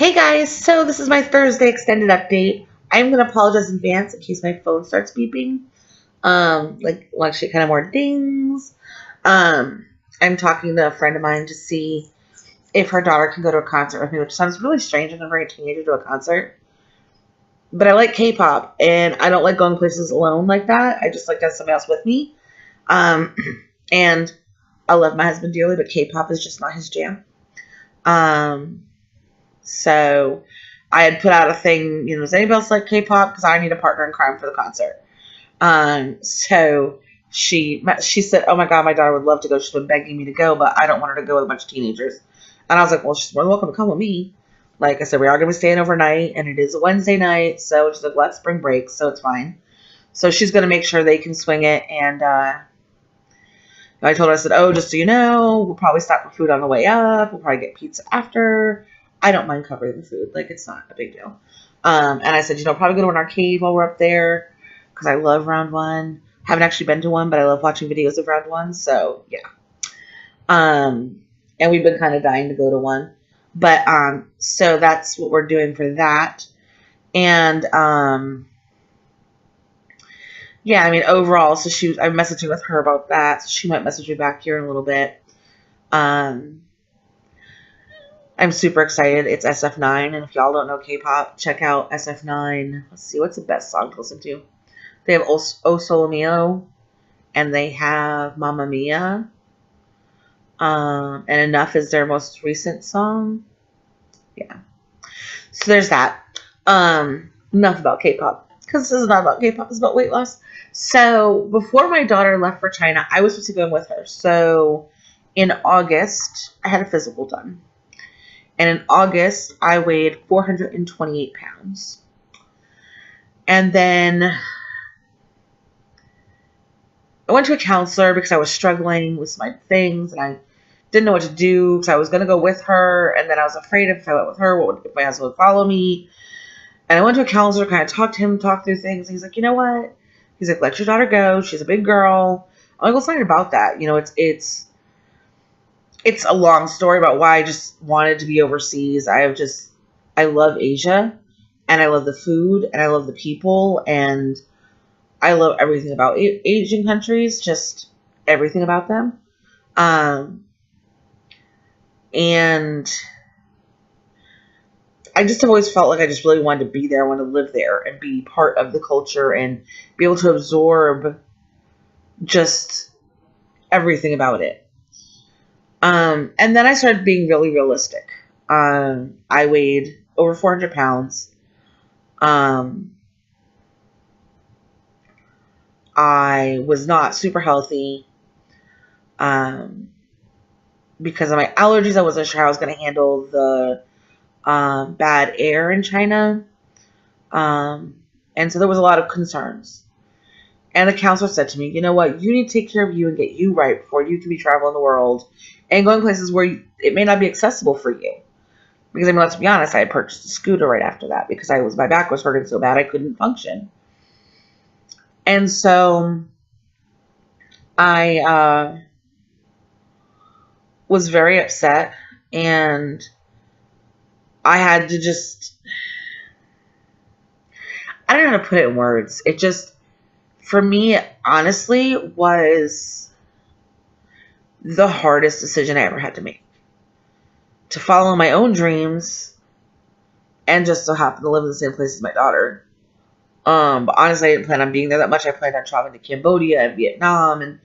Hey guys, so this is my Thursday extended update. I'm gonna apologize in advance in case my phone starts beeping. Like shit kind of more dings. Um, I'm talking to a friend of mine to see if her daughter can go to a concert with me, which sounds really strange. I'm gonna bring a teenager to a concert. But I like K-pop and I don't like going places alone like that. I just like to have somebody else with me. Um, and I love my husband dearly, but K-pop is just not his jam. Um, So I had put out a thing, does anybody else like K-pop? Because I need a partner in crime for the concert. So she said, "Oh my God, my daughter would love to go. She's been begging me to go, but I don't want her to go with a bunch of teenagers." And I was like, "Well, she's more than welcome to come with me." Like I said, we are going to be staying overnight, and it is a Wednesday night, so she's like, "Let's spring break," so it's fine. So she's going to make sure they can swing it, and I told her, I said, "Oh, just so you know, we'll probably stop for food on the way up. We'll probably get pizza after. I don't mind covering the food. Like, it's not a big deal." And I said, probably go to an arcade while we're up there because I love Round One. Haven't actually been to one, but I love watching videos of Round One. So, yeah. And we've been kind of dying to go to one. But, so that's what we're doing for that. And, yeah, I mean, overall, so I'm messaging with her about that. So she might message me back here in a little bit. Um, I'm super excited. It's SF9, and if y'all don't know K-pop, check out SF9. Let's see, what's the best song to listen to? They have O Solo Mio, and they have Mamma Mia. And Enough is their most recent song. Yeah. So there's that. Enough about K-pop, because this is not about K-pop, it's about weight loss. So before my daughter left for China, I was supposed to go in with her. So in August, I had a physical done. And in August, I weighed 428 pounds. And then I went to a counselor because I was struggling with my things and I didn't know what to do because I was going to go with her. And then I was afraid if I went with her, if my husband would follow me. And I went to a counselor, kind of talked to him, talked through things. And he's like, you know what? He's like, let your daughter go. She's a big girl. I'm like, well, it's not about that. It's a long story about why I just wanted to be overseas. I love Asia, and I love the food, and I love the people, and I love everything about Asian countries, just everything about them. And I just have always felt like I just really wanted to be there. I wanted to live there and be part of the culture and be able to absorb just everything about it. And then I started being really realistic. I weighed over 400 pounds. I was not super healthy. Because of my allergies, I wasn't sure how I was going to handle the bad air in China. And so there was a lot of concerns. And the counselor said to me, you know what, you need to take care of you and get you right before you can be traveling the world and going places where it may not be accessible for you. Because, I mean, let's be honest, I had purchased a scooter right after that because my back was hurting so bad I couldn't function. And so I was very upset, and I had to I don't know how to put it in words. It just, for me, honestly, was the hardest decision I ever had to make. To follow my own dreams and just so happen to live in the same place as my daughter. But honestly, I didn't plan on being there that much. I planned on traveling to Cambodia and Vietnam and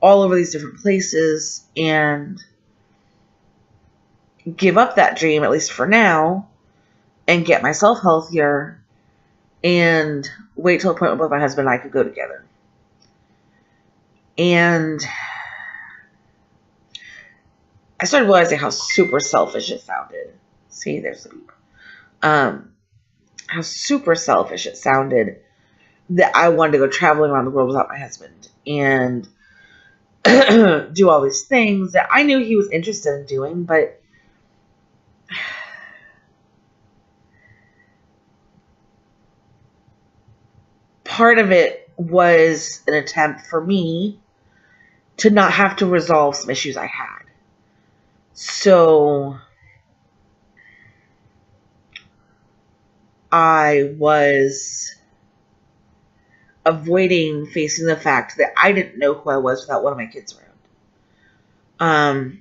all over these different places and give up that dream, at least for now, and get myself healthier and wait till a point where my husband and I could go together. And I started realizing how super selfish it sounded. See, there's the beep. How super selfish it sounded that I wanted to go traveling around the world without my husband and do all these things that I knew he was interested in doing, but part of it was an attempt for me to not have to resolve some issues I had. So I was avoiding facing the fact that I didn't know who I was without one of my kids around.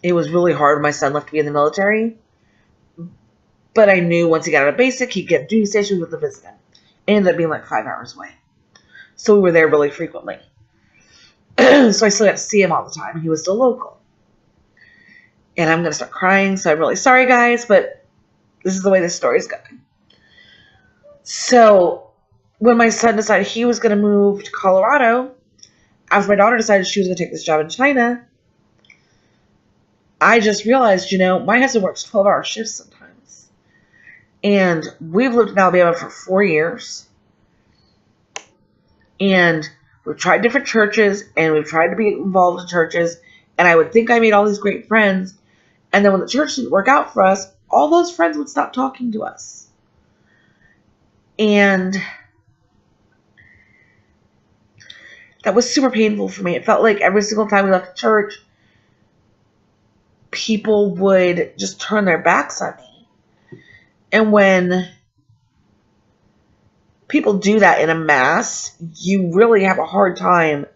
It was really hard when my son left to be in the military, but I knew once he got out of basic, he'd get duty station with the visit him. It ended up being like 5 hours away. So we were there really frequently. So I still got to see him all the time. He was still local. And I'm going to start crying, so I'm really sorry, guys, but this is the way this story's going. So when my son decided he was going to move to Colorado, after my daughter decided she was going to take this job in China, I just realized, my husband works 12-hour shifts sometimes. And we've lived in Alabama for 4 years. And we've tried different churches, and we've tried to be involved in churches, and I would think I made all these great friends, and then when the church didn't work out for us, all those friends would stop talking to us. And that was super painful for me. It felt like every single time we left the church, people would just turn their backs on me. And when people do that in a mass, you really have a hard time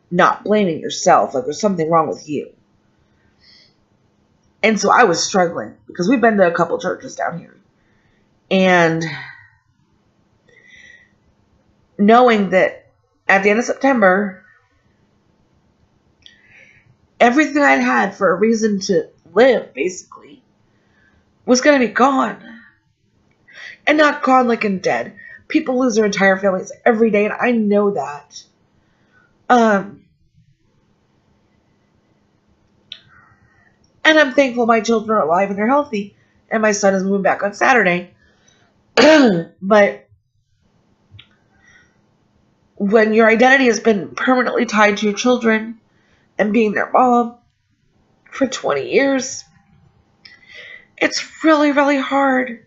not blaming yourself. Like there's something wrong with you. And so I was struggling because we've been to a couple churches down here. And knowing that at the end of September, everything I'd had for a reason to live, basically, was going to be gone. And not gone like in dead. People lose their entire families every day, and I know that. And I'm thankful my children are alive and they're healthy. And my son is moving back on Saturday. But when your identity has been permanently tied to your children and being their mom for 20 years, it's really, really hard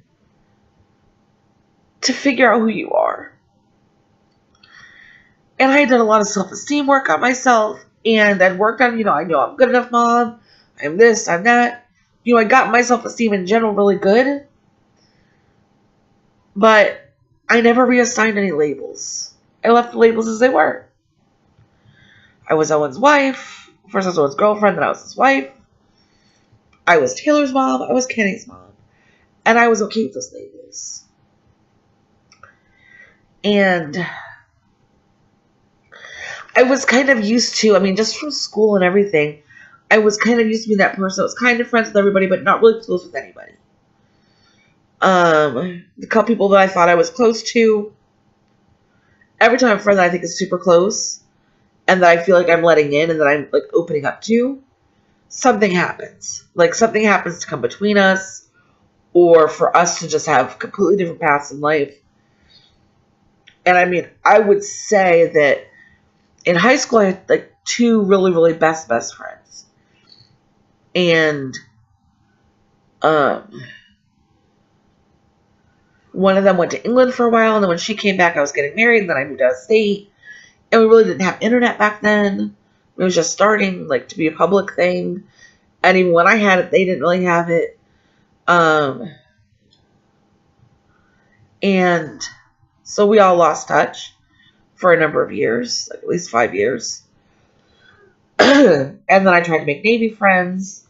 to figure out who you are. And I did a lot of self-esteem work on myself. And I'd worked on, I know I'm good enough mom. I'm this, I'm that. I got my self-esteem in general really good. But I never reassigned any labels. I left the labels as they were. I was Owen's wife. First I was Owen's girlfriend, then I was his wife. I was Taylor's mom. I was Kenny's mom. And I was okay with those labels. And I was kind of used to, just from school and everything, I was kind of used to being that person that was kind of friends with everybody, but not really close with anybody. The couple people that I thought I was close to, every time I'm a friend that I think is super close, and that I feel like I'm letting in, and that I'm like opening up to, something happens. Like something happens to come between us, or for us to just have completely different paths in life. And I would say that in high school I had like 2 really, really best friends. And one of them went to England for a while, and then when she came back I was getting married, and then I moved out of state. And we really didn't have internet back then. It was just starting to be a public thing. And even when I had it, they didn't really have it. And so we all lost touch for a number of years, like at least 5 years. And then I tried to make Navy friends.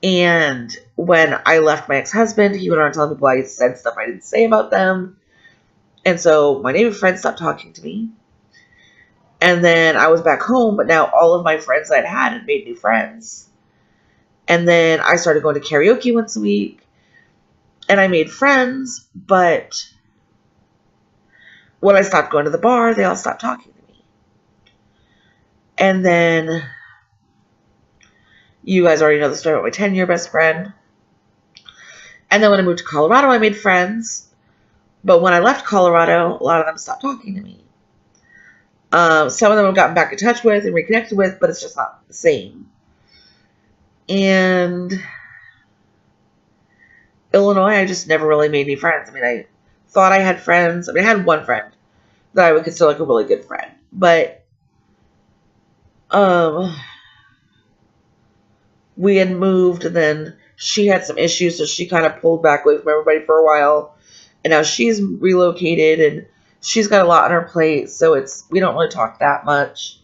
And when I left my ex-husband, he went around telling people I said stuff I didn't say about them. And so my Navy friends stopped talking to me. And then I was back home, but now all of my friends that I'd had made new friends. And then I started going to karaoke once a week. And I made friends, but when I stopped going to the bar, they all stopped talking to me. And then you guys already know the story about my 10-year best friend. And then when I moved to Colorado, I made friends. But when I left Colorado, a lot of them stopped talking to me. Some of them I've gotten back in touch with and reconnected with, but it's just not the same. And Illinois, I just never really made any friends. I thought I had friends. I had one friend that I would consider like a really good friend. But we had moved, and then she had some issues, so she kind of pulled back away from everybody for a while. And now she's relocated and she's got a lot on her plate, so we don't really talk that much.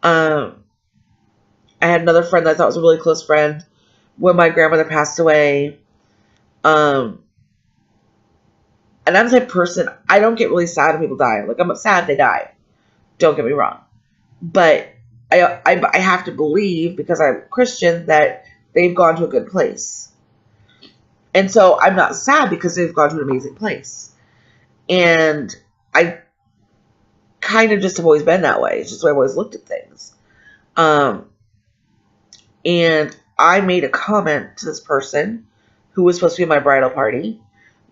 I had another friend that I thought was a really close friend when my grandmother passed away. And I'm the type of person, I don't get really sad when people die. Like, I'm sad they die. Don't get me wrong. But I have to believe, because I'm Christian, that they've gone to a good place. And so I'm not sad because they've gone to an amazing place. And I kind of just have always been that way. It's just the way I've always looked at things. And I made a comment to this person who was supposed to be at my bridal party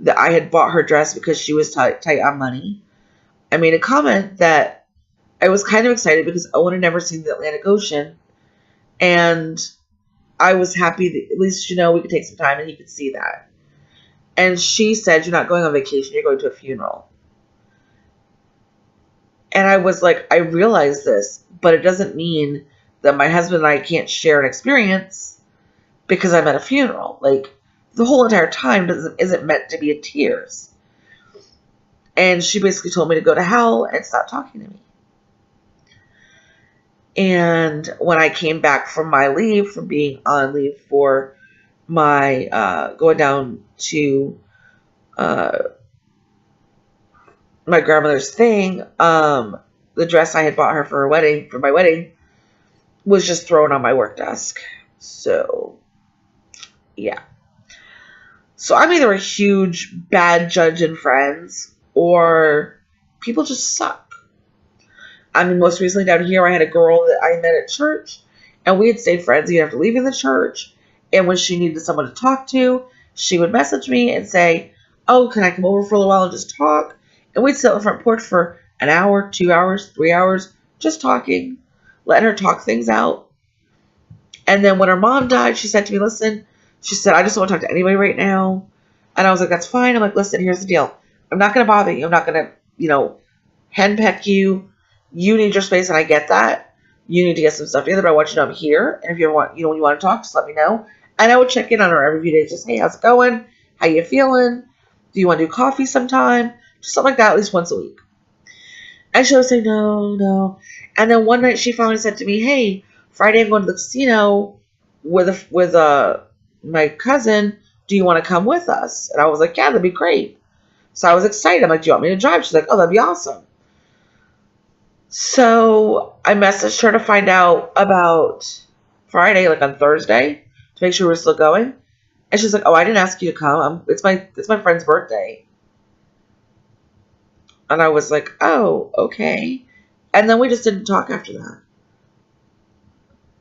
that I had bought her dress because she was tight on money. I made a comment that I was kind of excited because Owen had never seen the Atlantic Ocean. And I was happy that at least, we could take some time and he could see that. And she said, "You're not going on vacation, you're going to a funeral." And I was like, I realize this, but it doesn't mean that my husband and I can't share an experience because I'm at a funeral. Like, the whole entire time isn't meant to be in tears. And she basically told me to go to hell and stop talking to me. And when I came back from my leave, from being on leave for my going down to my grandmother's thing, the dress I had bought her for my wedding, was just thrown on my work desk. So, yeah. So I'm either a huge bad judge in friends, or people just suck. I mean, most recently down here, I had a girl that I met at church, and we had stayed friends even after leaving the church. And when she needed someone to talk to, she would message me and say, "Oh, can I come over for a little while and just talk?" And we'd sit on the front porch for an hour, 2 hours, 3 hours, just talking, letting her talk things out. And then when her mom died, she said to me, "Listen," she said, "I just don't want to talk to anybody right now." And I was like, "That's fine." I'm like, "Listen, here's the deal. I'm not going to bother you. I'm not going to, henpeck you. You need your space, and I get that. You need to get some stuff together, but I want you to know I'm here. And if you want, when you want to talk, just let me know." And I would check in on her every few days, just, "Hey, how's it going? How you feeling? Do you want to do coffee sometime?" Just something like that, at least once a week. And she would say, no. And then one night she finally said to me, "Hey, Friday I'm going to the casino with my cousin. Do you want to come with us?" And I was like, "Yeah, that'd be great." So I was excited. I'm like, "Do you want me to drive?" She's like, "Oh, that'd be awesome." So I messaged her to find out about Friday, like on Thursday, to make sure we're still going. And she's like, "Oh, I didn't ask you to come. It's my friend's birthday." And I was like, "Oh, okay." And then we just didn't talk after that.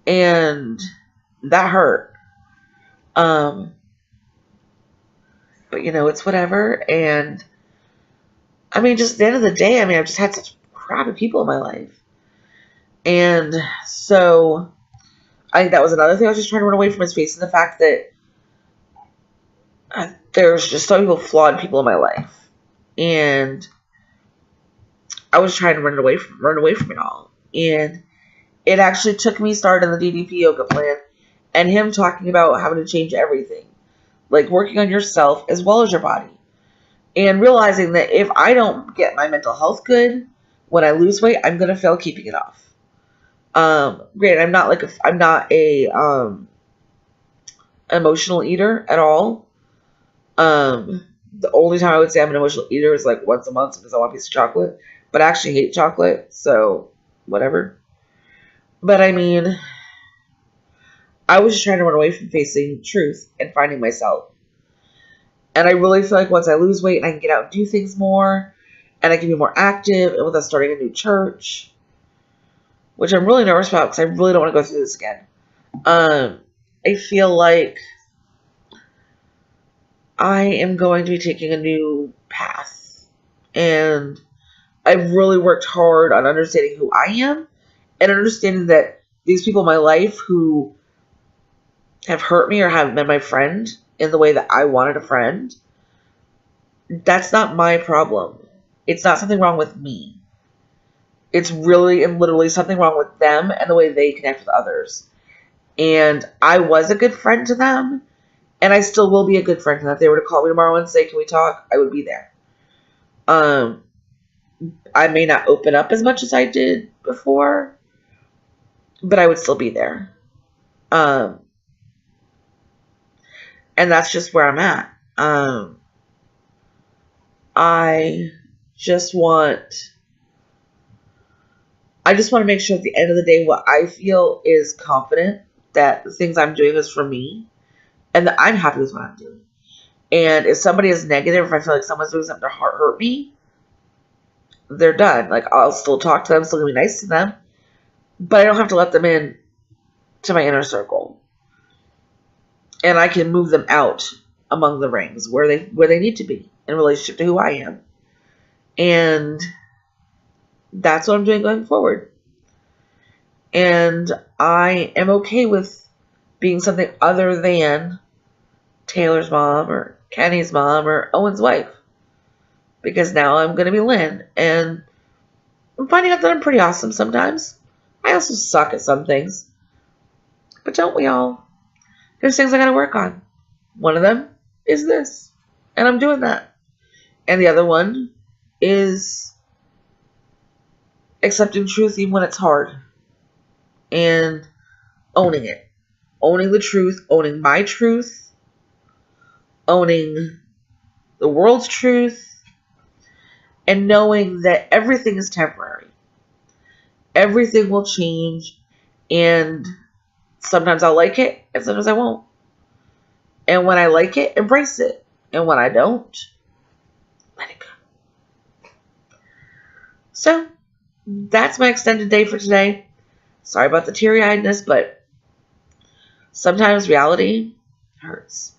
And that hurt. But it's whatever. And I mean, just at the end of the day, I've just had such crappy people in my life. And so I think that was another thing I was just trying to run away from, is facing the fact that there's just so many flawed people in my life. And I was trying to run away from it all. And it actually took me starting the DDP yoga plan and him talking about having to change everything, like working on yourself as well as your body, and realizing that if I don't get my mental health good when I lose weight, I'm gonna fail keeping it off. Granted, I'm not a emotional eater at all. The only time I would say I'm an emotional eater is like once a month because I want a piece of chocolate, but I actually hate chocolate, so whatever. But I mean, I was just trying to run away from facing truth and finding myself. And I really feel like once I lose weight and I can get out and do things more, and I can be more active, and with us starting a new church, which I'm really nervous about because I really don't want to go through this again. I feel like I am going to be taking a new path. And I've really worked hard on understanding who I am and understanding that these people in my life who have hurt me or haven't been my friend in the way that I wanted a friend, that's not my problem. It's not something wrong with me. It's really and literally something wrong with them and the way they connect with others. And I was a good friend to them, And I still will be a good friend. And if they were to call me tomorrow and say, "Can we talk?" I would be there. I may not open up as much as I did before, but I would still be there. And that's just where I'm at. I just want to make sure at the end of the day what I feel is confident that the things I'm doing is for me and that I'm happy with what I'm doing. And if somebody is negative, if I feel like someone's doing something to hurt me, they're done. Like, I'll still talk to them, still gonna be nice to them, but I don't have to let them in to my inner circle. And I can move them out among the rings where they need to be in relationship to who I am. And that's what I'm doing going forward. And I am okay with being something other than Taylor's mom or Kenny's mom or Owen's wife. Because now I'm going to be Lynn. And I'm finding out that I'm pretty awesome sometimes. I also suck at some things. But don't we all? There's things I got to work on. One of them is this. And I'm doing that. And the other one is accepting truth even when it's hard. And owning it. Owning the truth. Owning my truth. Owning the world's truth. And knowing that everything is temporary. Everything will change. And sometimes I'll like it. And sometimes I won't. And when I like it, embrace it. And when I don't, let it go. So, that's my extended day for today. Sorry about the teary-eyedness, but sometimes reality hurts.